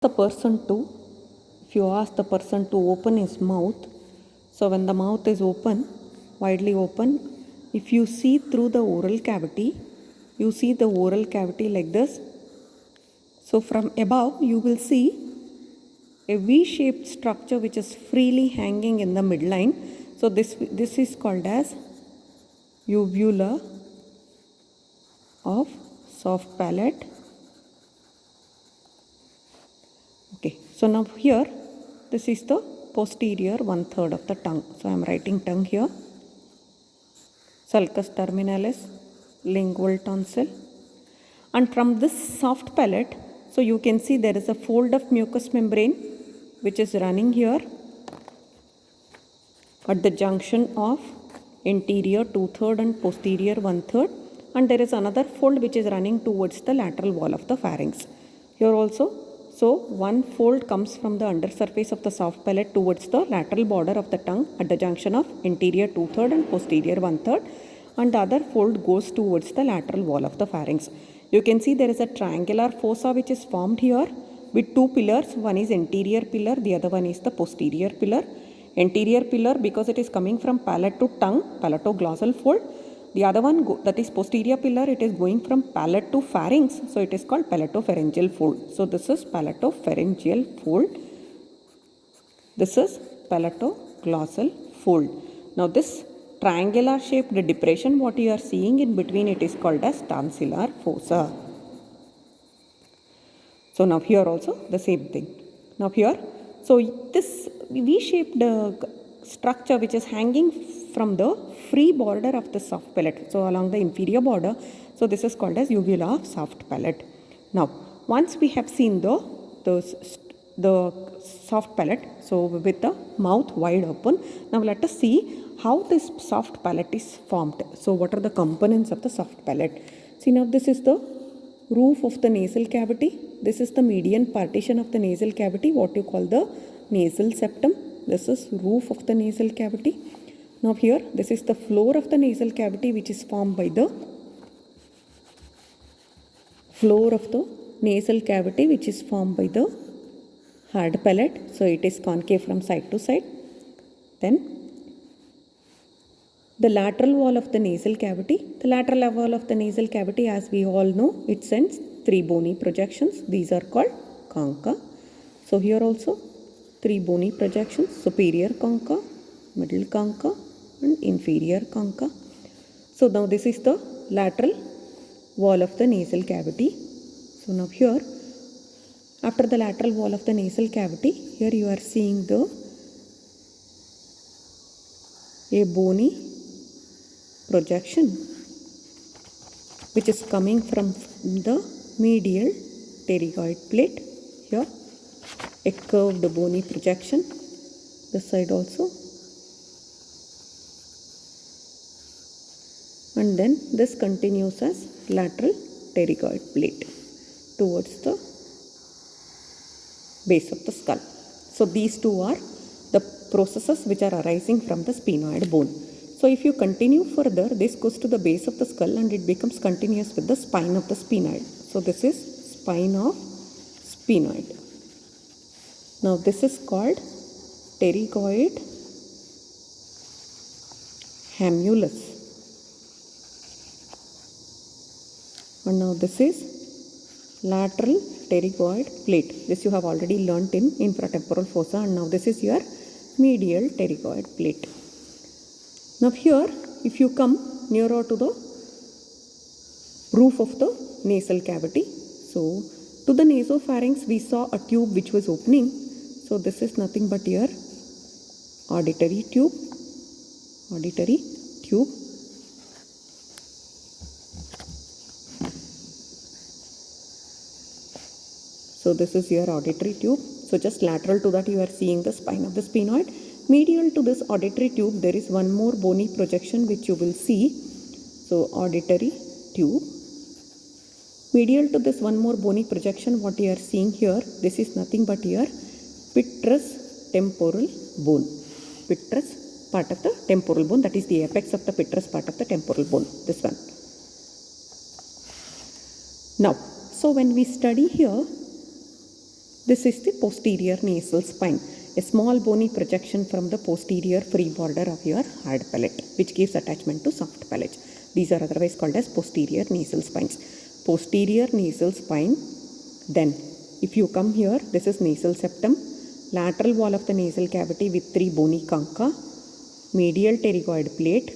the person to, if you ask the person to open his mouth, so when the mouth is open, widely open, if you see through the oral cavity, you see the oral cavity like this. So from above you will see a V-shaped structure which is freely hanging in the midline. So this is called as uvula of soft palate. Okay, so now here this is the posterior 1/3 of the tongue. So I am writing tongue here. Sulcus terminalis, lingual tonsil. And from this soft palate, so you can see there is a fold of mucous membrane which is running here at the junction of anterior 2/3 and posterior 1/3, and there is another fold which is running towards the lateral wall of the pharynx. Here also, so one fold comes from the undersurface of the soft palate towards the lateral border of the tongue at the junction of anterior 2/3 and posterior 1/3, and the other fold goes towards the lateral wall of the pharynx. You can see there is a triangular fossa which is formed here with two pillars. One is anterior pillar, the other one is the posterior pillar. Anterior pillar because it is coming from palate to tongue, palatoglossal fold. The other one, that is posterior pillar, it is going from palate to pharynx, so it is called palatopharyngeal fold. So this is palatopharyngeal fold. This is palatoglossal fold. Now this triangular shaped depression what you are seeing in between, it is called as tonsillar fossa. So now here also the same thing. Now here, so this V-shaped structure which is hanging from the free border of the soft palate, so along the inferior border, so this is called as uvula of soft palate. Now once we have seen the soft palate, so with the mouth wide open, now let us see how this soft palate is formed. So what are the components of the soft palate? See, now this is the roof of the nasal cavity. This is the median partition of the nasal cavity, what you call the nasal septum. This is roof of the nasal cavity. Now here, this is the floor of the nasal cavity which is formed by the floor of the nasal cavity which is formed by the hard palate. So it is concave from side to side. Then the lateral wall of the nasal cavity. The lateral wall of the nasal cavity, as we all know, it sends three bony projections. These are called concha. So here also three bony projections: superior concha, middle concha, and inferior concha. So now this is the lateral wall of the nasal cavity. So now here, after the lateral wall of the nasal cavity, here you are seeing a bony projection which is coming from the medial pterygoid plate. Here a curved bony projection, this side also, and then this continues as lateral pterygoid plate towards the base of the skull. So these two are the processes which are arising from the sphenoid bone. So if you continue further, this goes to the base of the skull and it becomes continuous with the spine of the sphenoid. So this is spine of sphenoid. Now this is called pterygoid hamulus. And now this is lateral pterygoid plate. This you have already learnt in infratemporal fossa, and now this is your medial pterygoid plate. Now here, if you come nearer to the roof of the nasal cavity, so to the nasopharynx we saw a tube which was opening. So this is nothing but your auditory tube. So this is your auditory tube. So just lateral to that you are seeing the spine of the sphenoid. Medial to this auditory tube there is one more bony projection which you will see. So auditory tube. Medial to this one more bony projection what you are seeing here, this is nothing but your petrous temporal bone. Petrous part of the temporal bone, that is the apex of the petrous part of the temporal bone, this one. Now, so when we study here, This is the posterior nasal spine, a small bony projection from the posterior free border of your hard palate, which gives attachment to soft palate. These are otherwise called as posterior nasal spines. Posterior nasal spine. Then, if you come here, this is nasal septum, lateral wall of the nasal cavity with 3 bony concha, medial pterygoid plate,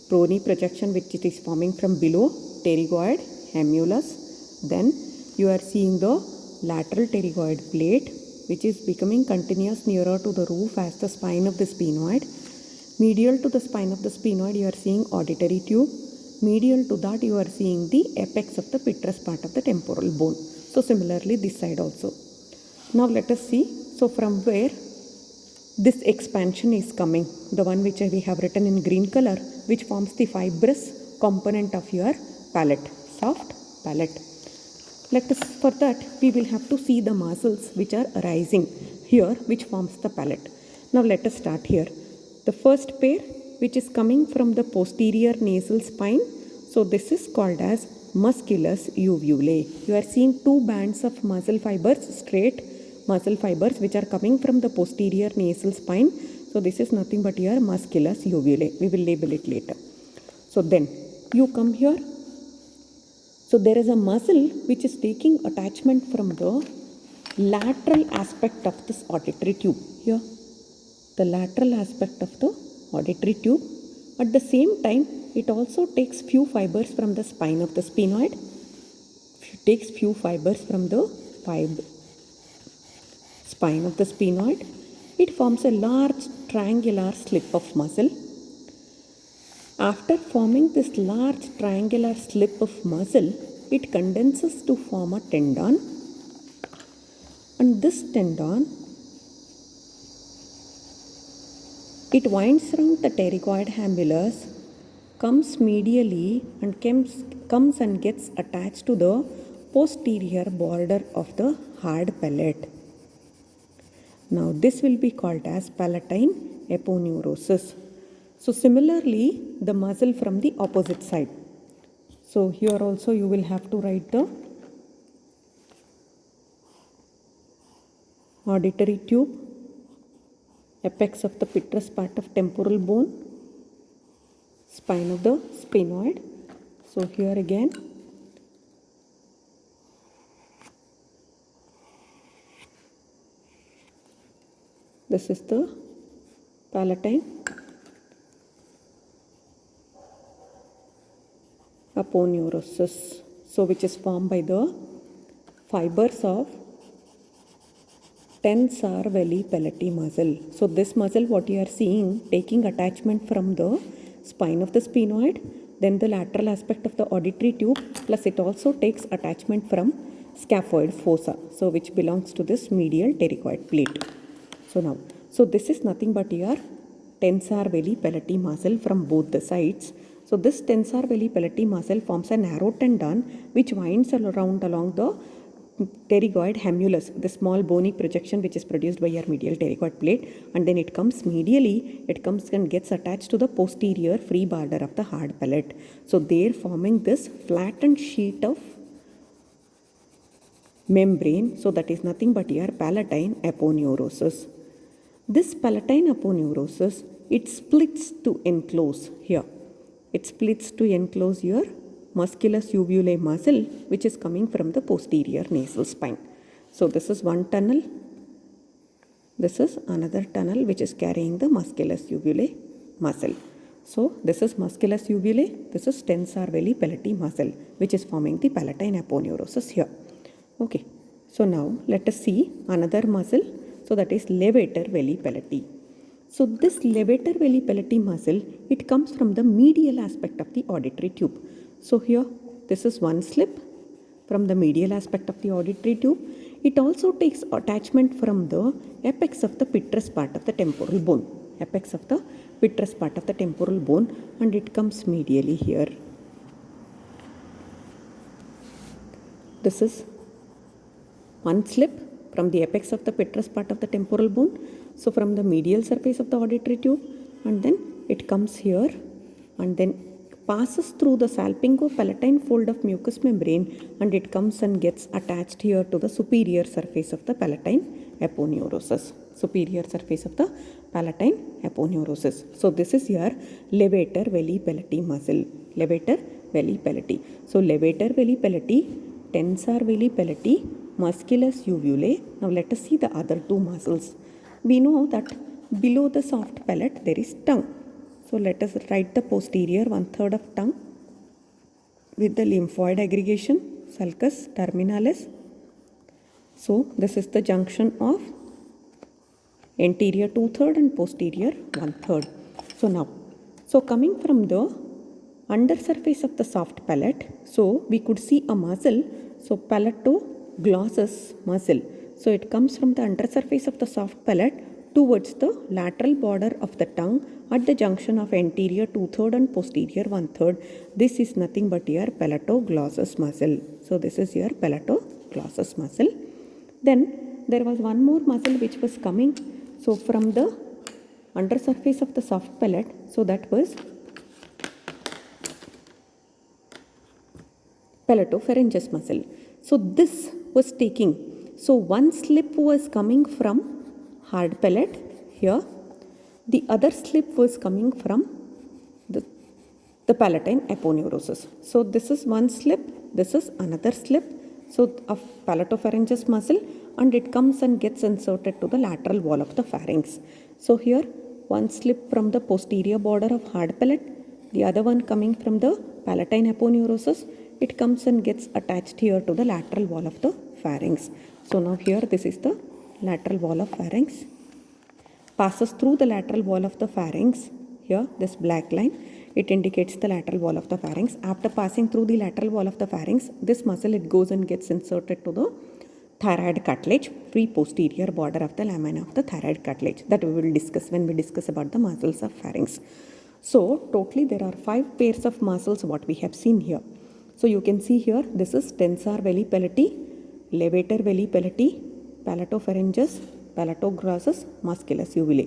bony projection which it is forming from below, pterygoid, humulus. Then you are seeing the lateral pterygoid plate which is becoming continuous nearer to the roof as the spine of the sphenoid. Medial to the spine of the sphenoid you are seeing auditory tube. Medial to that you are seeing the apex of the petrous part of the temporal bone. So similarly this side also. Now let us see. So from where this expansion is coming, the one which we have written in green color, which forms the fibrous component of your palate, soft palate. Let us, for that we will have to see the muscles which are arising here, which forms the palate. Now let us start here. The first pair which is coming from the posterior nasal spine, so this is called as musculus uvulae. You are seeing 2 bands of muscle fibers, straight muscle fibers which are coming from the posterior nasal spine. So this is nothing but your musculus uvulae. We will label it later. So then you come here. So there is a muscle which is taking attachment from the lateral aspect of this auditory tube. Here, the lateral aspect of the auditory tube. At the same time, it also takes few fibers from the spine of the sphenoid. It takes few fibers from the spine of the sphenoid. It forms a large triangular slip of muscle. After forming this large triangular slip of muscle, it condenses to form a tendon, and this tendon, it winds around the pterygoid humulus, comes medially and comes and gets attached to the posterior border of the hard palate. Now this will be called as palatine aponeurosis. So similarly, the muscle from the opposite side. So here also you will have to write the auditory tube, apex of the petrous part of temporal bone, spine of the sphenoid. So here again, this is the palatine aponeurosis, so which is formed by the fibers of tensor veli palatii muscle. So this muscle what you are seeing taking attachment from the spine of the sphenoid, then the lateral aspect of the auditory tube, plus it also takes attachment from scaphoid fossa, so which belongs to this medial pterygoid plate. So this is nothing but your tensor veli palatii muscle from both the sides. So this tensor veli palatii muscle forms a narrow tendon which winds around along the pterygoid humulus, the small bony projection which is produced by your medial pterygoid plate, and then it comes medially, it comes and gets attached to the posterior free border of the hard palate. So they're forming this flattened sheet of membrane, so that is nothing but your palatine aponeurosis. This palatine aponeurosis, it splits to enclose here. It splits to enclose your musculus uvulae muscle which is coming from the posterior nasal spine. So this is one tunnel. This is another tunnel which is carrying the musculus uvulae muscle. So this is musculus uvulae, this is tensor veli palatii muscle which is forming the palatine aponeurosis here. Okay, so now let us see another muscle, so that is levator veli palatii. So this levator veli palatii muscle, it comes from the medial aspect of the auditory tube. So here this is one slip from the medial aspect of the auditory tube. It also takes attachment from the apex of the petrous part of the temporal bone. Apex of the petrous part of the temporal bone, and it comes medially here. This is one slip from the apex of the petrous part of the temporal bone. So from the medial surface of the auditory tube, and then it comes here and then passes through the salpingo-palatine fold of mucous membrane and it comes and gets attached here to the superior surface of the palatine aponeurosis. Superior surface of the palatine aponeurosis. So this is your levator velli palatii muscle. Levator velli palatii. So levator velli palatii, tensor velli palatii, musculus uvulae. Now let us see the other two muscles. We know that below the soft palate there is tongue. So let us write the posterior 1/3 of tongue with the lymphoid aggregation, sulcus terminalis. So this is the junction of anterior 2/3 and posterior 1/3. So now, coming from the under surface of the soft palate, so we could see a muscle, so palatoglossus muscle. So it comes from the under surface of the soft palate towards the lateral border of the tongue at the junction of anterior 2/3 and posterior 1/3. This is nothing but your palatoglossus muscle. So this is your palatoglossus muscle. Then there was one more muscle which was coming, so from the under surface of the soft palate, so that was palatopharyngeus muscle. So this was taking, so one slip was coming from hard palate here, the other slip was coming from the palatine aponeurosis. So this is one slip, this is another slip, so of palatopharyngeus muscle, and it comes and gets inserted to the lateral wall of the pharynx. So here one slip from the posterior border of hard palate, the other one coming from the palatine aponeurosis. It comes and gets attached here to the lateral wall of the pharynx. So now here this is the lateral wall of pharynx, passes through the lateral wall of the pharynx. Here this black line, it indicates the lateral wall of the pharynx. After passing through the lateral wall of the pharynx, this muscle, it goes and gets inserted to the thyroid cartilage, pre-posterior border of the lamina of the thyroid cartilage. That we will discuss when we discuss about the muscles of pharynx. So totally there are 5 pairs of muscles what we have seen here. So you can see here, this is tensor velli palatii, levator velli palatii, palatopharyngeus, palatoglossus, musculus uvulae.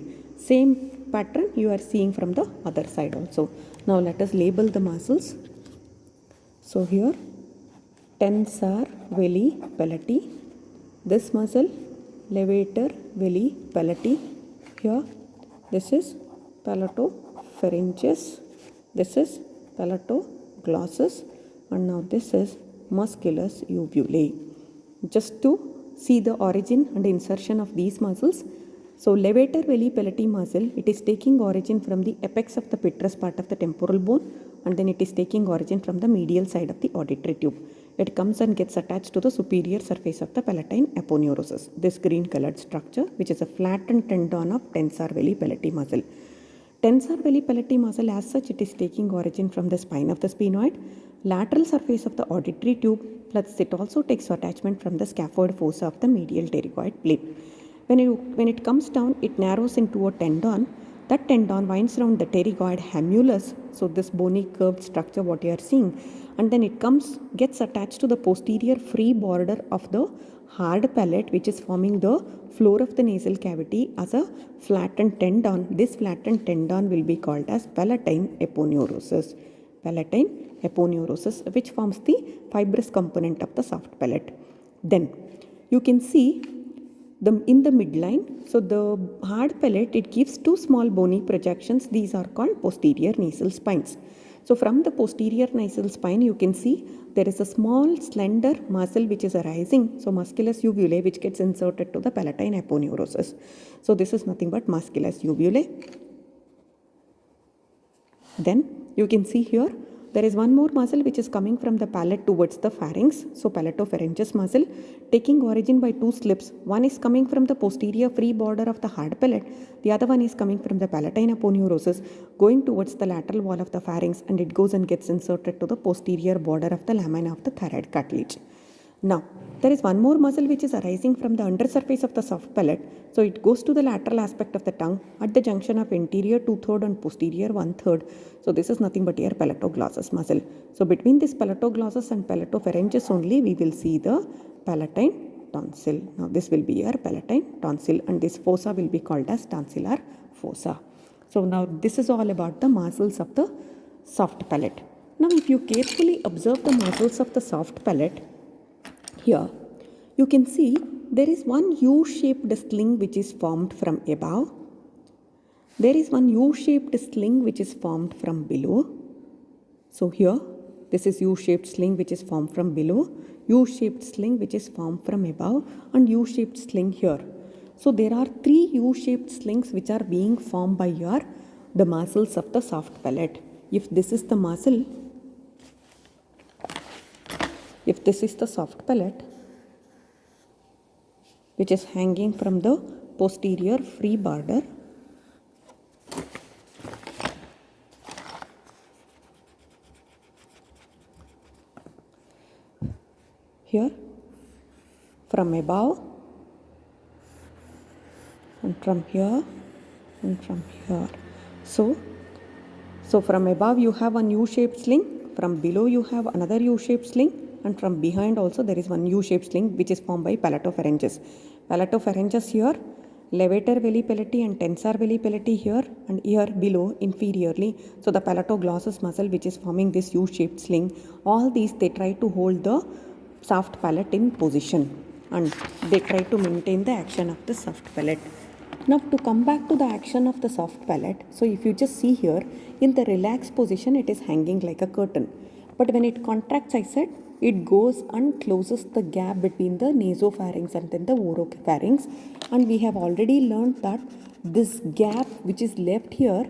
Same pattern you are seeing from the other side also. Now let us label the muscles. So here tensor velli palatii, this muscle levator velli palatii. Here this is palatopharyngeus, this is palatoglossus, and now this is musculus uvulae. Just to see the origin and insertion of these muscles. So levator velli palatii muscle, it is taking origin from the apex of the petrous part of the temporal bone, and then it is taking origin from the medial side of the auditory tube. It comes and gets attached to the superior surface of the palatine aponeurosis, this green colored structure, which is a flattened tendon of tensor velli palatii muscle. Tensor velli palatii muscle, as such, it is taking origin from the spine of the sphenoid, lateral surface of the auditory tube, plus it also takes attachment from the scaphoid fossa of the medial pterygoid plate. When it comes down, it narrows into a tendon. That tendon winds around the pterygoid hamulus, so this bony curved structure what you are seeing, and then it gets attached to the posterior free border of the hard palate, which is forming the floor of the nasal cavity as a flattened tendon. This flattened tendon will be called as palatine aponeurosis. Palatine aponeurosis, which forms the fibrous component of the soft palate. Then you can see in the midline, so the hard palate, it gives 2 small bony projections. These are called posterior nasal spines. So from the posterior nasal spine, you can see there is a small slender muscle which is arising. So musculus uvulae, which gets inserted to the palatine aponeurosis. So this is nothing but musculus uvulae. Then you can see here, there is one more muscle which is coming from the palate towards the pharynx. So palatopharyngeus muscle, taking origin by 2 slips. One is coming from the posterior free border of the hard palate. The other one is coming from the palatine aponeurosis, going towards the lateral wall of the pharynx, and it goes and gets inserted to the posterior border of the lamina of the thyroid cartilage. Now, there is one more muscle which is arising from the under surface of the soft palate. So it goes to the lateral aspect of the tongue at the junction of anterior 2/3 and posterior 1/3. So this is nothing but your palatoglossus muscle. So between this palatoglossus and palatopharyngeus only, we will see the palatine tonsil. Now this will be your palatine tonsil, and this fossa will be called as tonsillar fossa. So now this is all about the muscles of the soft palate. Now if you carefully observe the muscles of the soft palate, here you can see there is one U-shaped sling which is formed from above. There is one U-shaped sling which is formed from below. So here this is U-shaped sling which is formed from below, U-shaped sling which is formed from above, and U-shaped sling here. So there are three U-shaped slings which are being formed by the muscles of the soft palate. If this is the muscle, if this is the soft palate which is hanging from the posterior free border, here from above and from here and from here. So from above you have one U-shaped sling, from below you have another U-shaped sling, and from behind also there is one U-shaped sling which is formed by palatopharyngeus. Palatopharyngeus here, levator veli palatii and tensor veli palatii here, and here below inferiorly. So the palatoglossus muscle which is forming this U-shaped sling, all these they try to hold the soft palate in position and they try to maintain the action of the soft palate. Now to come back to the action of the soft palate, so if you just see here, in the relaxed position it is hanging like a curtain. But when it contracts, I said, it goes and closes the gap between the nasopharynx and then the oropharynx. And we have already learned that this gap which is left here,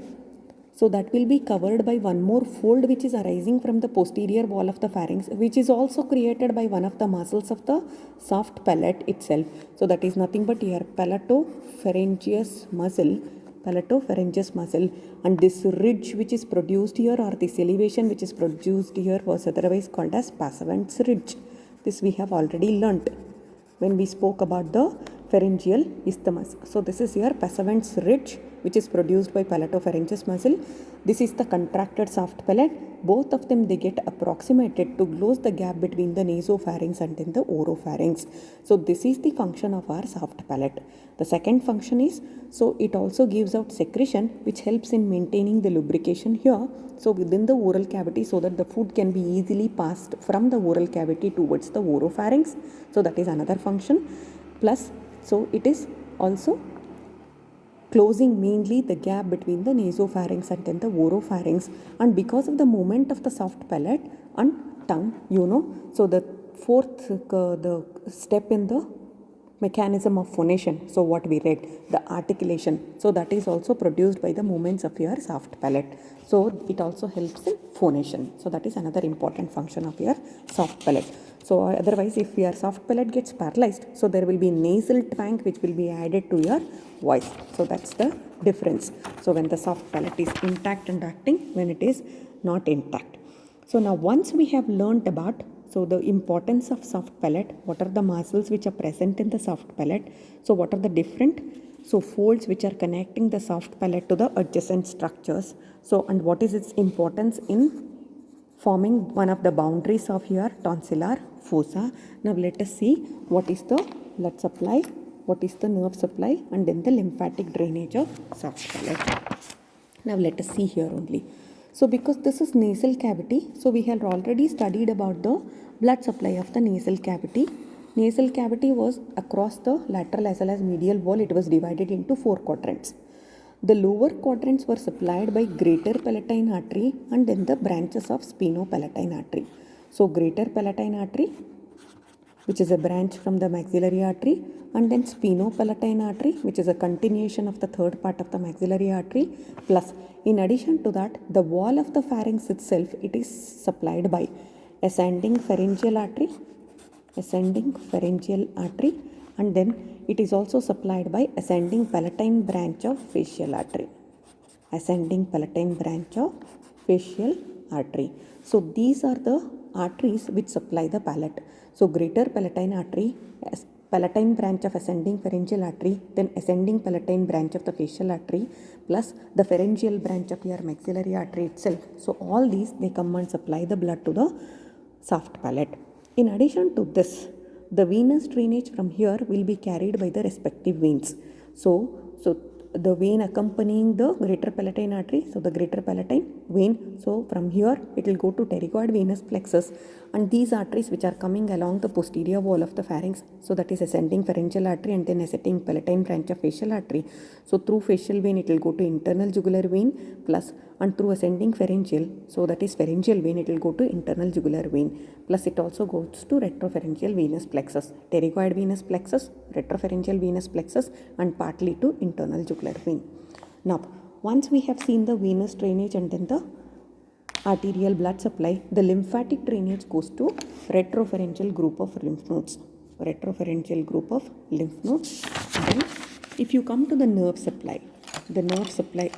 so that will be covered by one more fold which is arising from the posterior wall of the pharynx, which is also created by one of the muscles of the soft palate itself. So that is nothing but here palatopharyngeus muscle, and this ridge which is produced here, or this elevation which is produced here, was otherwise called as Passavant's ridge. This we have already learnt when we spoke about the pharyngeal isthmus. So this is here Passavant's ridge which is produced by palatopharyngeus muscle. This is the contracted soft palate. Both of them they get approximated to close the gap between the nasopharynx and then the oropharynx. So this is the function of our soft palate. The second function is, so it also gives out secretion which helps in maintaining the lubrication here, so within the oral cavity, so that the food can be easily passed from the oral cavity towards the oropharynx. So that is another function. Plus, so it is also closing mainly the gap between the nasopharynx and then the oropharynx. And because of the movement of the soft palate and tongue, so the fourth the step in the mechanism of phonation, so what we read, the articulation, so that is also produced by the movements of your soft palate. So it also helps in phonation. So that is another important function of your soft palate. So otherwise, if your soft palate gets paralyzed, so there will be nasal twang which will be added to your voice. So that's the difference. So when the soft palate is intact and acting, when it is not intact. So now once we have learnt about the importance of soft palate, what are the muscles which are present in the soft palate, so what are the different folds which are connecting the soft palate to the adjacent structures, and what is its importance in forming one of the boundaries of your tonsillar fossa. Now let us see what is the blood supply, what is the nerve supply, and then the lymphatic drainage of soft palate. Now let us see here only. So because this is nasal cavity, so we have already studied about the blood supply of the nasal cavity. Nasal cavity was across the lateral as well as medial wall. It was divided into 4 quadrants. The lower quadrants were supplied by greater palatine artery and then the branches of sphenopalatine artery. So greater palatine artery, which is a branch from the maxillary artery, and then sphenopalatine artery, which is a continuation of the third part of the maxillary artery, plus in addition to that, the wall of the pharynx itself, it is supplied by ascending pharyngeal artery, and then it is also supplied by ascending palatine branch of facial artery. So these are the arteries which supply the palate. So greater palatine artery, palatine branch of ascending pharyngeal artery, then ascending palatine branch of the facial artery, plus the pharyngeal branch of your maxillary artery itself. So all these, they come and supply the blood to the soft palate. In addition to this, the venous drainage from here will be carried by the respective veins. So the vein accompanying the greater palatine artery, so the greater palatine vein. So from here it will go to pterygoid venous plexus, and these arteries which are coming along the posterior wall of the pharynx, so that is ascending pharyngeal artery and then ascending palatine branch of facial artery. So through facial vein it will go to internal jugular vein plus, and through ascending pharyngeal, so that is pharyngeal vein, it will go to internal jugular vein plus it also goes to retropharyngeal venous plexus, pterygoid venous plexus, retropharyngeal venous plexus, and partly to internal jugular vein. Now once we have seen the venous drainage and then the arterial blood supply, the lymphatic drainage goes to retropharyngeal group of lymph nodes. Retropharyngeal group of lymph nodes. Then if you come to the nerve supply